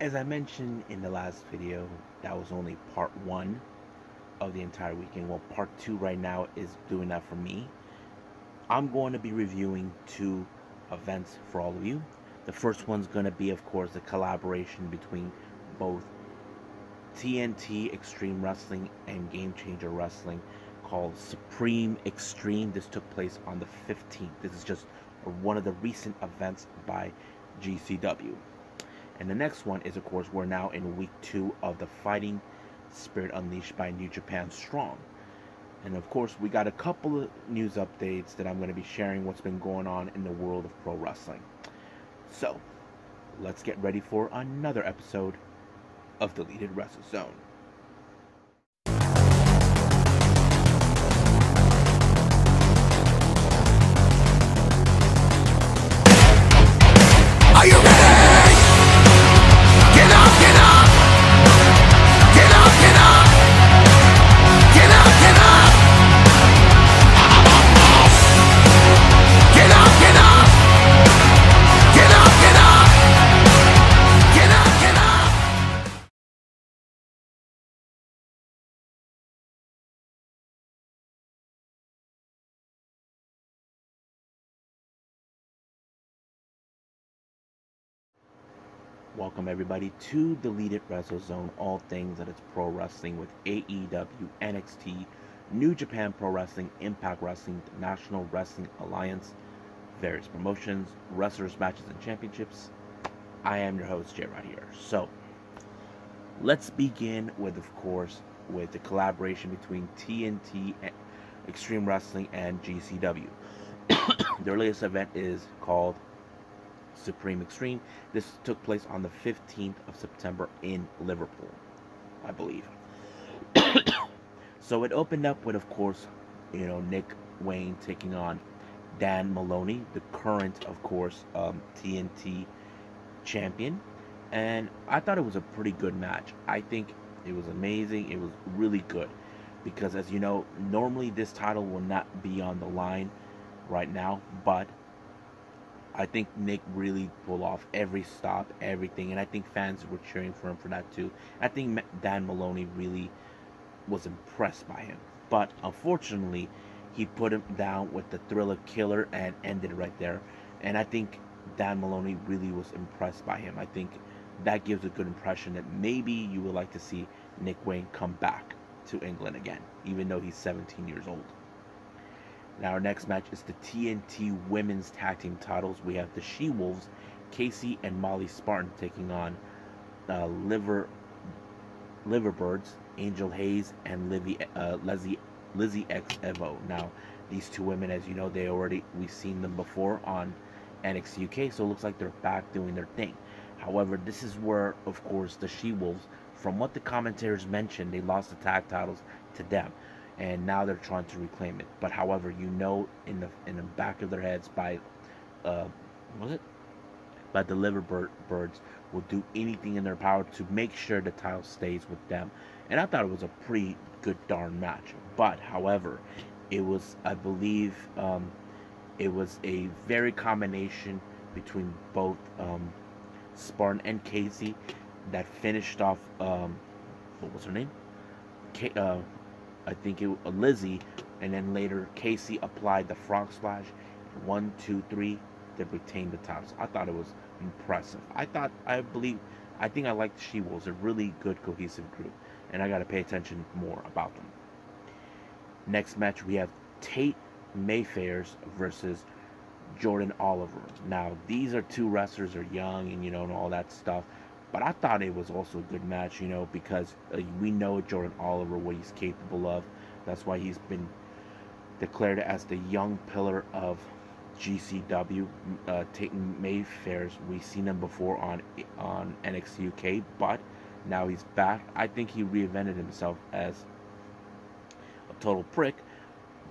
As I mentioned in the last video, that was only part one of the entire weekend. Well, part two right now is doing that for me. I'm going to be reviewing two events for all of you. The first one's going to be, of course, the collaboration between both TNT Extreme Wrestling and Game Changer Wrestling called Supreme Extreme. This took place on the 15th. This is just one of the recent events by GCW. And the next one is, of course, we're now in week 2 of the Fighting Spirit Unleashed by NJPW Strong. And of course, we got a couple of news updates that I'm going to be sharing what's been going on in the world of pro wrestling. So, let's get ready for another episode of Deleted Wrestle Zone. Are you ready? Get up, get up! Get up, get up! Get up, get up! Get up, get up! Get up, get up! Get up, get up! Welcome everybody to Deleted Wrestle Zone, all things that it's pro wrestling with AEW, NXT, New Japan Pro Wrestling, Impact Wrestling, the National Wrestling Alliance, various promotions, wrestlers, matches, and championships. I am your host, Jay, right here. So, let's begin with, of course, with the collaboration between TNT Extreme Wrestling and GCW. Their latest event is called Supreme Extreme. This took place on the 15th of September in Liverpool, I believe. So it opened up with, of course, Nick Wayne taking on Dan Maloney, the current, of course, TNT champion. And I thought it was a pretty good match. I think it was amazing. It was really good. Because, as you know, normally this title will not be on the line right now, but I think Nick really pulled off every stop, everything, and I think fans were cheering for him for that too. I think Dan Maloney really was impressed by him, but unfortunately, he put him down with the Thriller Killer and ended right there. And I think Dan Maloney really was impressed by him. I think that gives a good impression that maybe you would like to see Nick Wayne come back to England again, even though he's 17 years old. Now, our next match is the TNT Women's Tag Team titles. We have the She-Wolves, Casey and Molly Spartan, taking on Liverbirds, Angel Hayes, and Lizzie X Evo. Now, these two women, as you know, we've seen them before on NXT UK, so it looks like they're back doing their thing. However, this is where, of course, the She-Wolves, from what the commentators mentioned, they lost the tag titles to them, and now they're trying to reclaim it. But however, in the back of their heads, by the Liverbirds will do anything in their power to make sure the title stays with them. And I thought it was a pretty good darn match. But however, it was, I believe, it was a very combination between both Spartan and Casey that finished off what was her name? I think it was Lizzie, and then later Casey applied the frog splash. 1, 2, 3, they retained the titles. I thought it was impressive. I think I liked the She-Wolves. A really good cohesive group, and I got to pay attention more about them. Next match, we have Tate Mayfairs versus Jordan Oliver. Now, these are two wrestlers are young and and all that stuff. But I thought it was also a good match, because we know Jordan Oliver, what he's capable of. That's why he's been declared as the young pillar of GCW. Tate Mayfairs, we've seen him before on NXT UK, but now he's back. I think he reinvented himself as a total prick,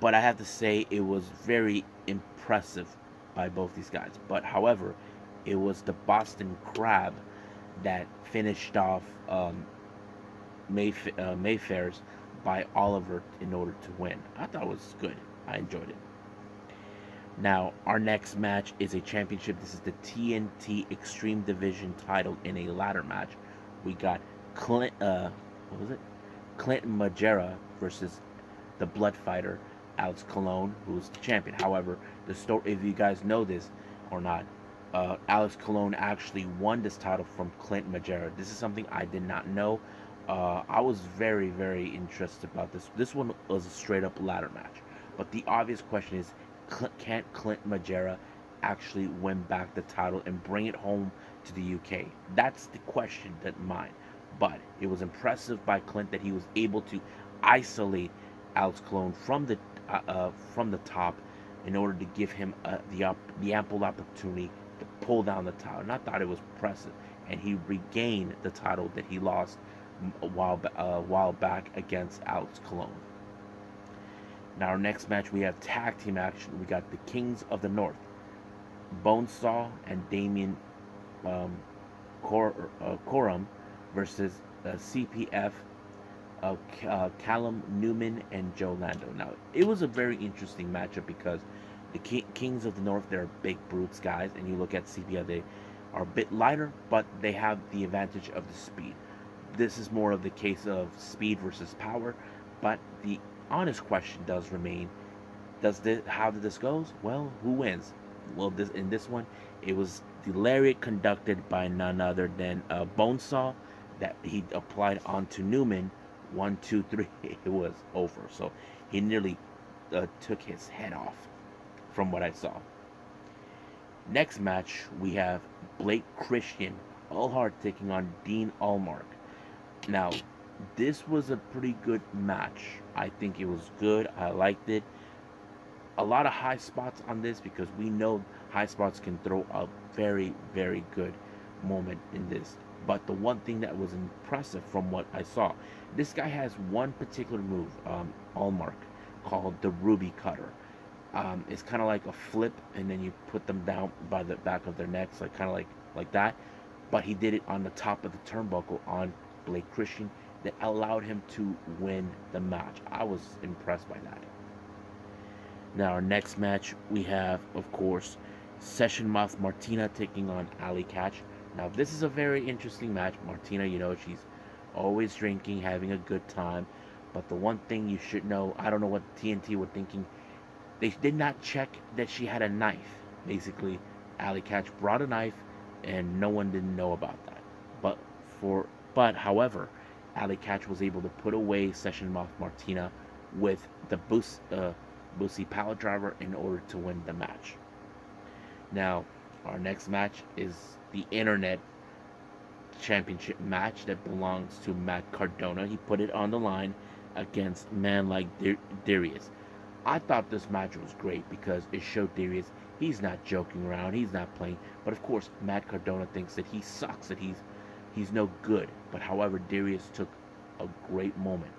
but I have to say it was very impressive by both these guys. But however, it was the Boston Crab that finished off Mayfairs by Oliver in order to win. I thought it was good. I enjoyed it. Now, our next match is a championship. This is the TNT Extreme Division title in a ladder match. We got what was it? Clinton Majera versus the Blood Fighter, Alex Colon, who is the champion. However, the story, if you guys know this or not, Alex Colon actually won this title from Clinton Majera. This is something I did not know. I was very, very interested about this. This one was a straight up ladder match. But the obvious question is, can't Clint Majera actually win back the title and bring it home to the UK? That's the question that mine. But it was impressive by Clint that he was able to isolate Alex Colon from the top in order to give him the ample opportunity to pull down the title. And I thought it was impressive. And he regained the title that he lost a while back against Alex Colon. Now, our next match, we have tag team action. We got the Kings of the North, Bonesaw and Damien Corum versus CPF, Callum Newman and Joe Lando. Now, it was a very interesting matchup because the Kings of the North, they're big brutes guys, and you look at CPF, they are a bit lighter, but they have the advantage of the speed. This is more of the case of speed versus power, but the honest question does remain: how did this goes? Well, who wins? Well, in this one, it was the lariat conducted by none other than Bonesaw that he applied onto Newman. 1, 2, 3, it was over. So he nearly took his head off, from what I saw. Next match, we have Blake Christian Allhart taking on Dean Allmark. Now, this was a pretty good match. I think it was good. I liked it. A lot of high spots on this because we know high spots can throw a very, very good moment in this. But the one thing that was impressive from what I saw, this guy has one particular move, Allmark, called the Ruby Cutter. It's kind of like a flip, and then you put them down by the back of their necks, like kind of like that. But he did it on the top of the turnbuckle on Blake Christian that allowed him to win the match. I was impressed by that. Now, our next match, we have, of course, Session Moth Martina taking on Ali Catch. Now, this is a very interesting match. Martina, you know, she's always drinking, having a good time. But the one thing you should know, I don't know what TNT were thinking. They did not check that she had a knife. Basically, Ali Catch brought a knife, and no one didn't know about that. But however, Ali Catch was able to put away Session Moth Martina with the Bussy Power Driver in order to win the match. Now, our next match is the Internet Championship match that belongs to Matt Cardona. He put it on the line against man like Darius. I thought this match was great because it showed Darius he's not joking around, he's not playing. But of course, Matt Cardona thinks that he sucks, that he's no good. But however, Darius took a great moment.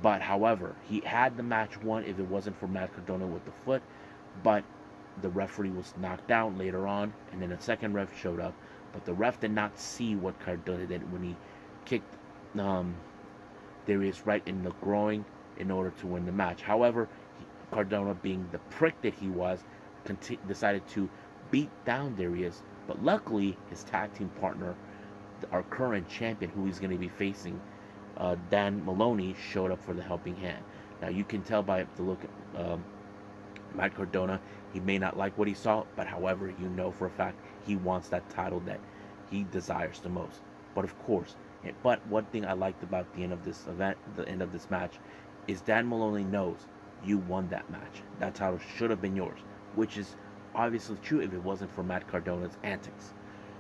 But however, he had the match won if it wasn't for Matt Cardona with the foot. But the referee was knocked out later on, and then a second ref showed up. But the ref did not see what Cardona did when he kicked Darius right in the groin in order to win the match. However, Cardona, being the prick that he was, decided to beat down Darius. But luckily, his tag team partner, our current champion, who he's going to be facing, Dan Maloney, showed up for the helping hand. Now, you can tell by the look at Matt Cardona, he may not like what he saw, but however, you know for a fact he wants that title that he desires the most. But of course, but one thing I liked about the end of this event, the end of this match, is Dan Maloney knows you won that match. That title should have been yours, which is obviously true if it wasn't for Matt Cardona's antics.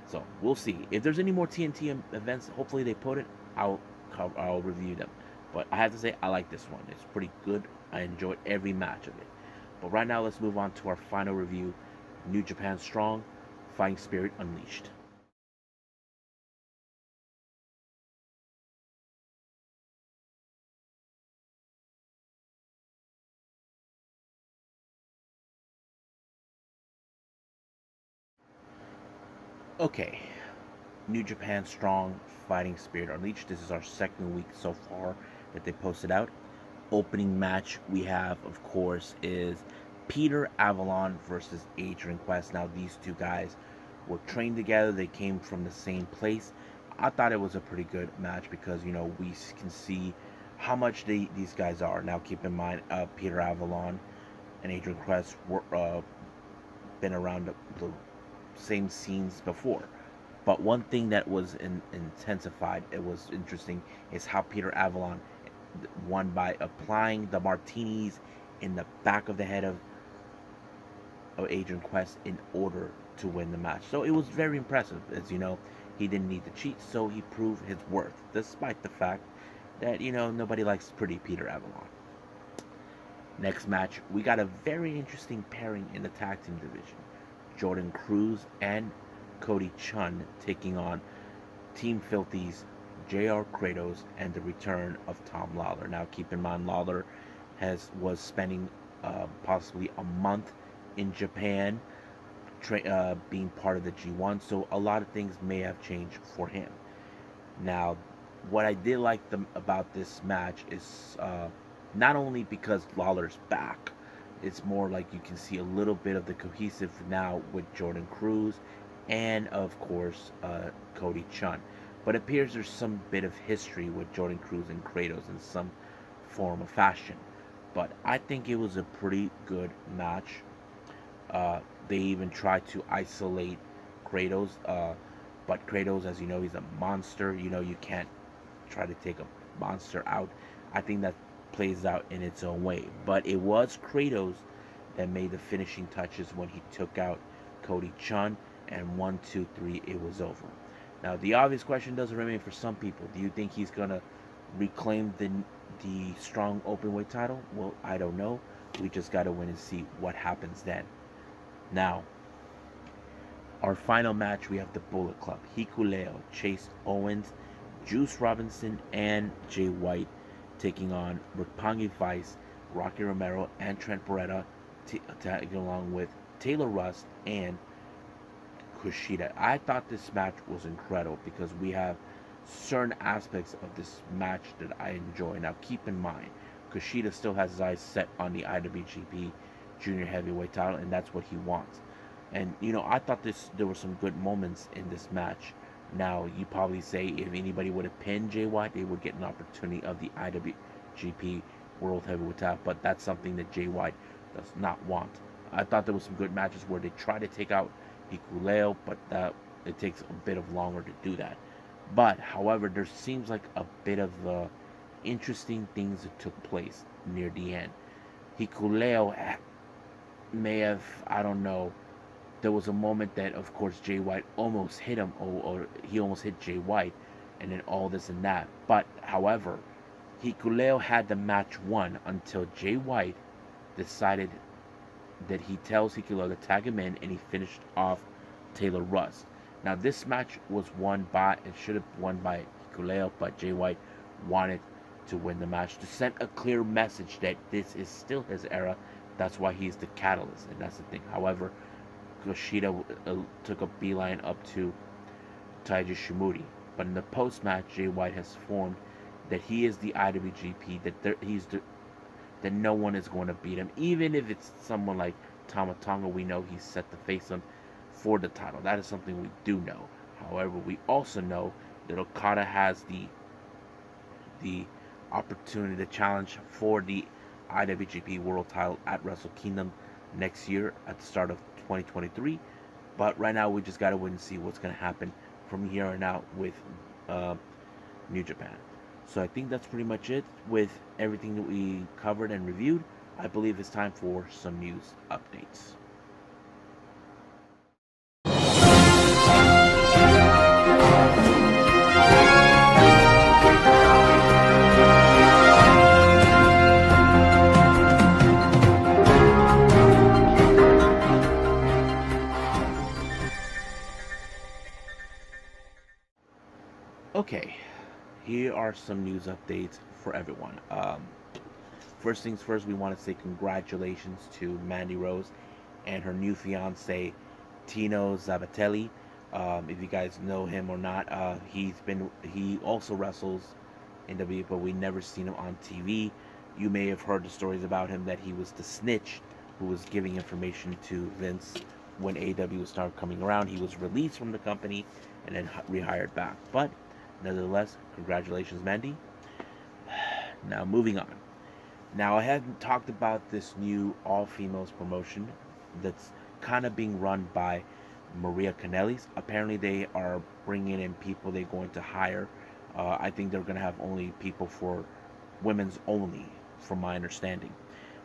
So we'll see if there's any more TNT events. Hopefully they put it. I'll review them. But I have to say I like this one. It's pretty good. I enjoyed every match of it. But right now, let's move on to our final review: New Japan Strong, Fighting Spirit Unleashed. Okay, New Japan Strong, Fighting Spirit Unleashed. This is our second week so far that they posted out. Opening match we have, of course, is Peter Avalon versus Adrian Quest. Now, these two guys were trained together. They came from the same place. I thought it was a pretty good match because, you know, we can see how much these guys are. Now, keep in mind, Peter Avalon and Adrian Quest were been around the same scenes before. But one thing that was intensified, it was interesting, is how Peter Avalon won by applying the martinis in the back of the head of Adrian Quest in order to win the match. So it was very impressive. As you know, he didn't need to cheat, so he proved his worth, despite the fact that, you know, nobody likes pretty Peter Avalon. Next match, we got a very interesting pairing in the tag team division. Jordan Cruz and Cody Chun taking on Team Filthy's JR Kratos and the return of Tom Lawler. Now, keep in mind, Lawler was spending possibly a month in Japan, being part of the G1, so a lot of things may have changed for him. Now, what I did like about this match is not only because Lawler's back, it's more like you can see a little bit of the cohesive now with Jordan Cruz and, of course, Cody Chun. But it appears there's some bit of history with Jordan Cruz and Kratos in some form of fashion. But I think it was a pretty good match. They even tried to isolate Kratos, but Kratos, as you know, he's a monster. You know, you can't try to take a monster out. I think that plays out in its own way. But it was Kratos that made the finishing touches when he took out Cody Chun, and 1, 2, 3, it was over. Now, the obvious question does remain for some people. Do you think he's going to reclaim the Strong Openweight title? Well, I don't know. We just got to win and see what happens then. Now, our final match, we have the Bullet Club. Hikuleo, Chase Owens, Juice Robinson, and Jay White taking on Roppongi Vice, Rocky Romero, and Trent Beretta, tagging along with Taylor Rust and Kushida. I thought this match was incredible because we have certain aspects of this match that I enjoy. Now, keep in mind, Kushida still has his eyes set on the IWGP Junior Heavyweight title, and that's what he wants. And, you know, I thought there were some good moments in this match. Now, you probably say if anybody would have pinned Jay White, they would get an opportunity of the IWGP World Heavyweight title, but that's something that Jay White does not want. I thought there was some good matches where they try to take out Hikuleo, but it takes a bit of longer to do that. But, however, there seems like a bit of interesting things that took place near the end. Hikuleo may have, I don't know, there was a moment that, of course, Jay White almost hit him, or he almost hit Jay White, and then all this and that. But, however, Hikuleo had the match won until Jay White decided that he tells Hikuleo to tag him in, and he finished off Taylor Rust. Now, this match was won by, it should have won by Hikuleo, but Jay White wanted to win the match to send a clear message that this is still his era. That's why he's the catalyst, and that's the thing. However, Kushida took a beeline up to Taiji Shimori. But in the post-match, Jay White has formed that he is the IWGP, that no one is going to beat him. Even if it's someone like Tama Tonga, we know he's set to face him for the title. That is something we do know. However, we also know that Okada has the opportunity, the challenge for the IWGP World title at Wrestle Kingdom next year at the start of 2023. But right now, we just got to wait and see what's going to happen from here on out with New Japan. So I think that's pretty much it with everything that we covered and reviewed. I believe it's time for some news updates. Okay, here are some news updates for everyone. First things first, we want to say congratulations to Mandy Rose and her new fiance, Tino Zabatelli. If you guys know him or not, he also wrestles in WWE, but we never seen him on TV. You may have heard the stories about him that he was the snitch who was giving information to Vince when AEW started coming around. He was released from the company and then rehired back. But nevertheless, congratulations, Mandy. Now moving on. Now I haven't talked about this new all-females promotion that's kind of being run by Maria Kanellis. Apparently they are bringing in people they're going to hire. I think they're going to have only people for women's only, from my understanding.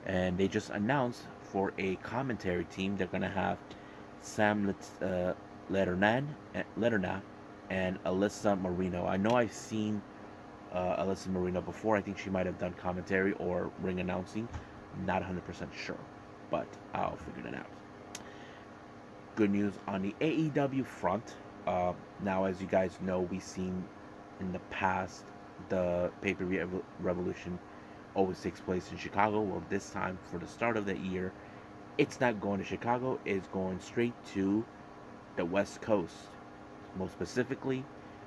And they just announced for a commentary team they're going to have Sam Lerna and Alyssa Marino. I know I've seen Alyssa Marino before. I think she might have done commentary or ring announcing. Not 100% sure, but I'll figure it out. Good news on the AEW front. Now, as you guys know, we've seen in the past the pay-per-view Revolution always takes place in Chicago. Well, this time for the start of the year, it's not going to Chicago. It's going straight to the West Coast, most specifically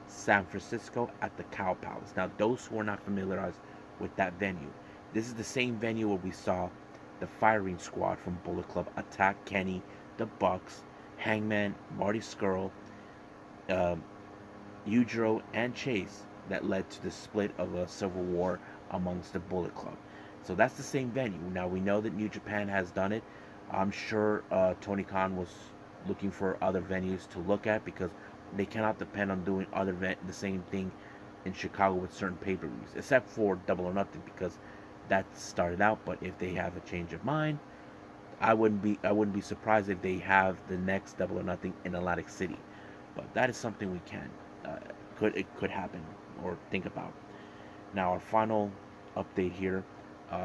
San Francisco at the Cow Palace. Now, those who are not familiarized with that venue, this is the same venue where we saw the firing squad from Bullet Club attack Kenny, the Bucks, Hangman, Marty Scurll, Yujiro, and Chase that led to the split of a civil war amongst the Bullet Club. So that's the same venue. Now, we know that New Japan has done it. I'm sure Tony Khan was looking for other venues to look at because they cannot depend on doing the same thing in Chicago with certain pay-per-views, except for Double or Nothing because that started out. But if they have a change of mind, I wouldn't be surprised if they have the next Double or Nothing in Atlantic City. But that is something we can could happen or think about. Now, our final update here.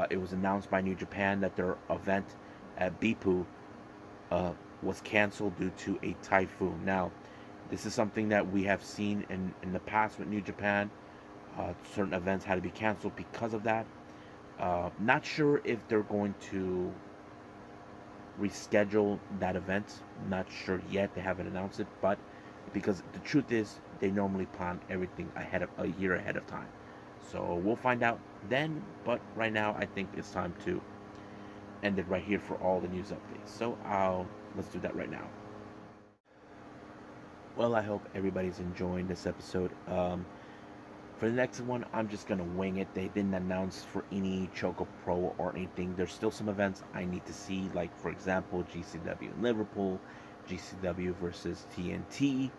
It was announced by New Japan that their event at Beppu was canceled due to a typhoon. Now, this is something that we have seen in the past with New Japan. Certain events had to be canceled because of that. Not sure if they're going to reschedule that event. Not sure yet. They haven't announced it, but because the truth is, they normally plan everything a year ahead of time. So we'll find out then. But right now, I think it's time to end it right here for all the news updates. So let's do that right now. Well, I hope everybody's enjoying this episode. For the next one, I'm just gonna wing it. They didn't announce for any Choco Pro or anything. There's still some events I need to see, like for example, GCW in Liverpool, GCW versus TNT.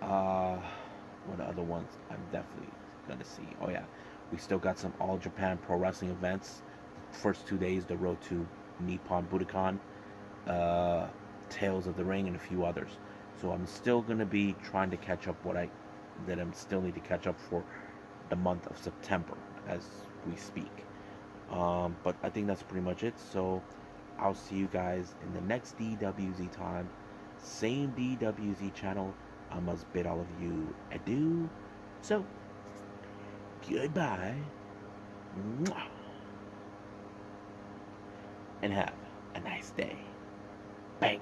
What other ones I'm definitely gonna see? Oh yeah, we still got some All Japan Pro Wrestling events. First 2 days, the road to Nippon Budokan, Tales of the Ring, and a few others. So I'm still gonna be trying to catch up that I'm still need to catch up for the month of September as we speak. But I think that's pretty much it. So I'll see you guys in the next DWZ time. Same DWZ channel. I must bid all of you adieu. So, goodbye. Mwah. And have a nice day. Bang.